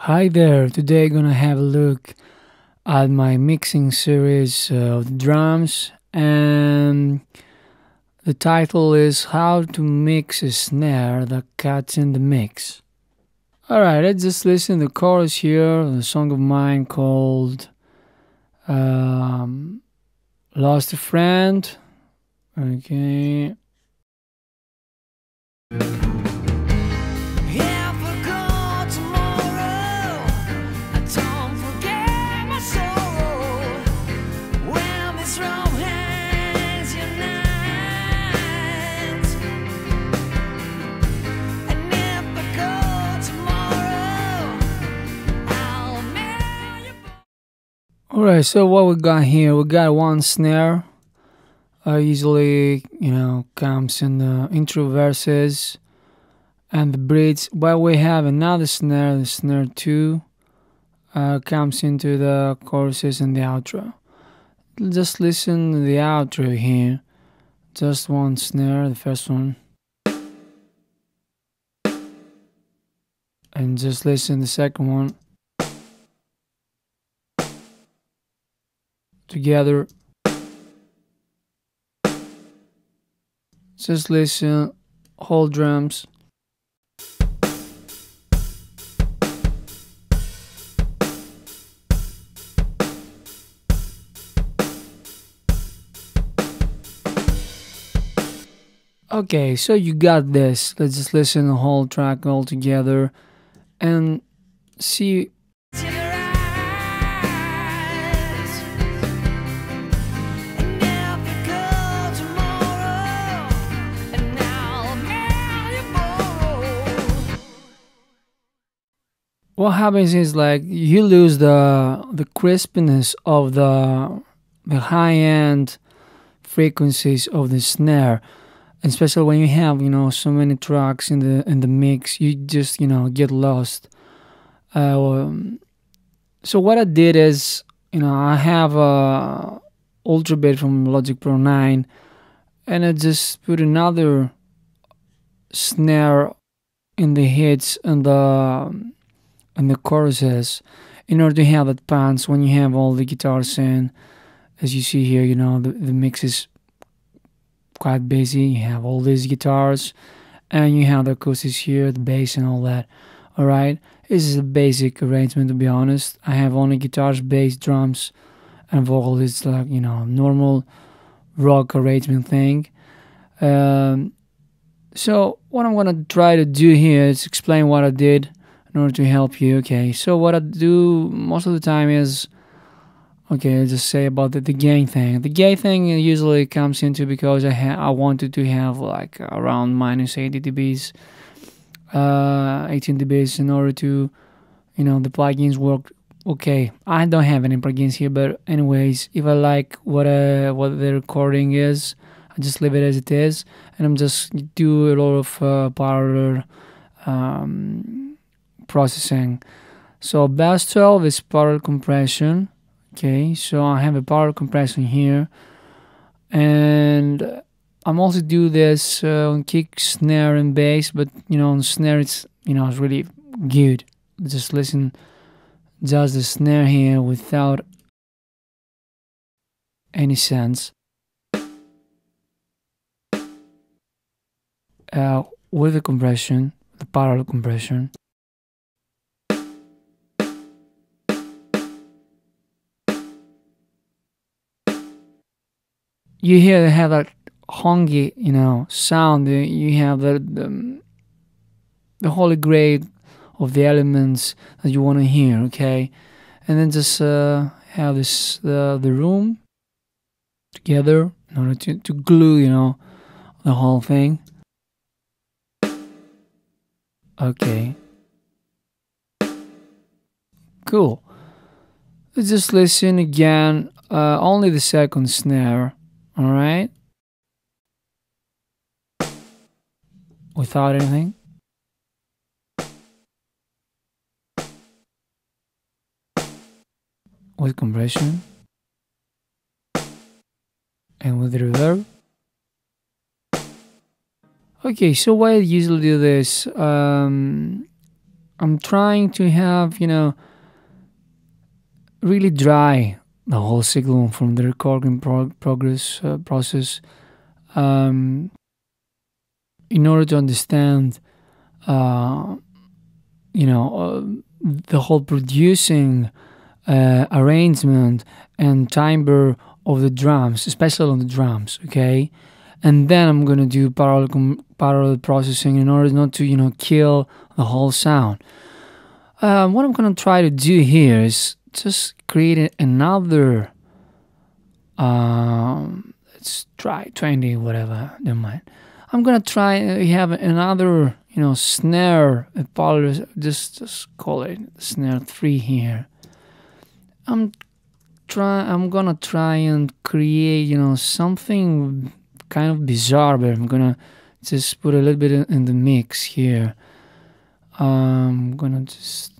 Hi there, today gonna have a look at my mixing series of drums, and the title is How to Mix a Snare That Cuts in the Mix. Alright, let's just listen to the chorus here of a song of mine called um, Lost a Friend. Okay. Alright, so what we got here? We got one snare. Usually, comes in the intro verses and the bridge. But we have another snare, the snare 2, comes into the choruses and the outro. Just listen to the outro here. Just one snare, the first one. And just listen to the second one. Together. Just listen, whole drums. Okay, so you got this. Let's just listen to the whole track all together and see. What happens is like you lose the crispness of the high end frequencies of the snare, especially when you have so many tracks in the mix. You just get lost. So what I did is I have a Ultra Bit from Logic Pro 9, and I just put another snare in the hits and the choruses in order to have that bounce when you have all the guitars in. As you see here, the mix is quite busy. You have all these guitars and you have the acoustics here, the bass and all that. Alright, this is a basic arrangement, to be honest. I have only guitars, bass, drums and vocals. It's like normal rock arrangement thing. So what I'm gonna try to do here is explain what I did in order to help you. Okay, so what I do most of the time is, okay, I'll just say about the gain thing. The gain thing usually comes into because I wanted to have like around minus 80 dBs, 18 dBs in order to, the plugins work. Okay, I don't have any plugins here, but anyways, if I like what the recording is, I just leave it as it is, and I'm just do a lot of parallel processing. So bass 12 is parallel compression. Okay, so I have a parallel compression here, and I'm also do this on kick, snare, and bass. But on snare it's it's really good. Just listen, just the snare here without any sense. With the compression, the parallel compression. You hear they have that honky, sound. You have the holy grail of the elements that you want to hear. Okay, and then just have this the room together in order to glue, the whole thing. Okay, cool. Let's just listen again. Only the second snare. All right, without anything. With compression and with reverb. Okay, so why I usually do this? I I'm trying to have, really dry the whole signal from the recording progress process, um, in order to understand, uh, the whole producing, arrangement and timbre of the drums, especially on the drums. Okay, and then I'm gonna do parallel processing in order not to kill the whole sound. What I'm gonna try to do here is just create another. Let's try 20, whatever. Never mind. I'm gonna try have another snare. Just call it snare 3 here. I'm gonna try and create something kind of bizarre, but I'm gonna just put a little bit in the mix here. I'm gonna just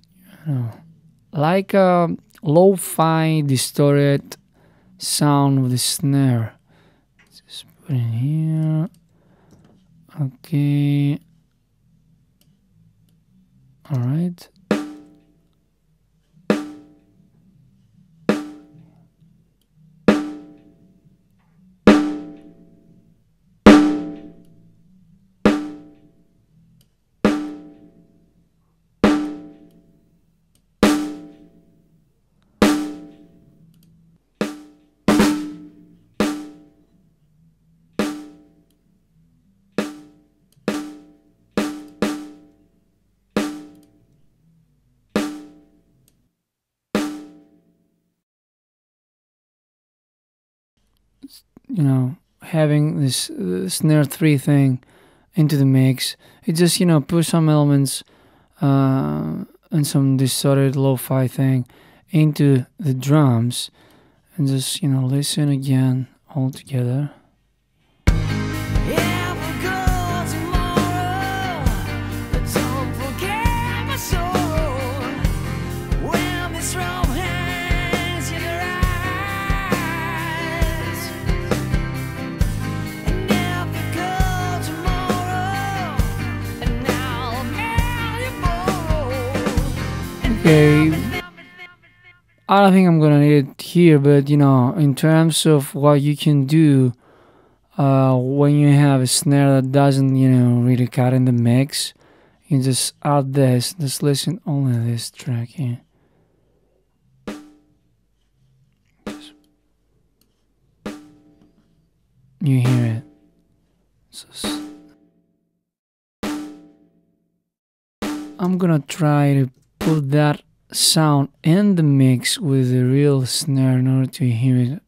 like a lo-fi distorted sound of the snare. Just put in here. Okay. All right. Having this snare 3 thing into the mix, it just put some elements, and some distorted lo-fi thing into the drums, and just listen again all together. Okay, I don't think I'm gonna need it here, but in terms of what you can do, when you have a snare that doesn't, really cut in the mix, you just add this. Just listen only to this track here. You hear it. I'm gonna try to put that sound in the mix with the real snare in order to hear it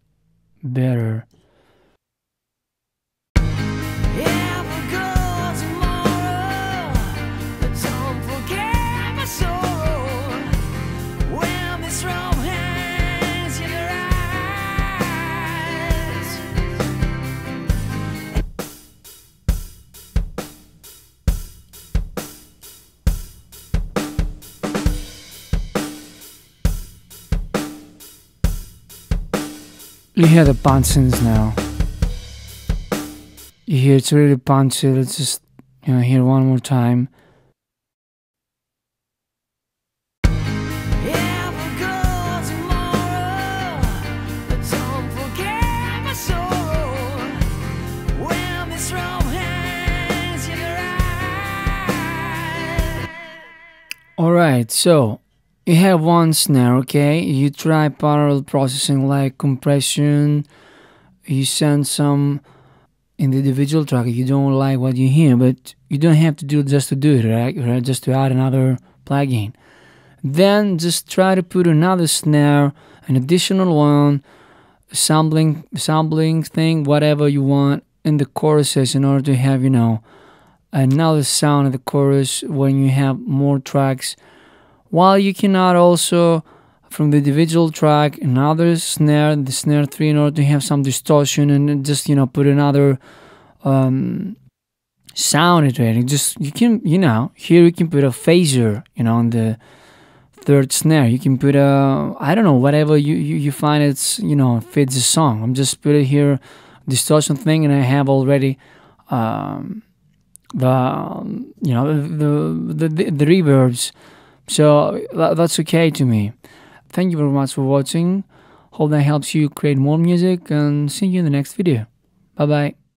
better. You hear the punchings now. You hear it's really punchy. Let's just hear one more time. Alright, so you have one snare, okay? You try parallel processing like compression. You send some in the individual track if you don't like what you hear, but you don't have to do it just to do it, right? Just to add another plugin. Then just try to put another snare, an additional one, sampling thing, whatever you want in the choruses in order to have, another sound in the chorus when you have more tracks. While you can add also from the individual track another snare, the snare 3, in order to have some distortion and just put another sound into it. You can here you can put a phaser on the third snare. You can put I don't know, whatever you find it's fits the song. I'm just put it here distortion thing, and I have already the reverbs So that's okay to me. Thank you very much for watching. Hope that helps you create more music, and see you in the next video. Bye bye.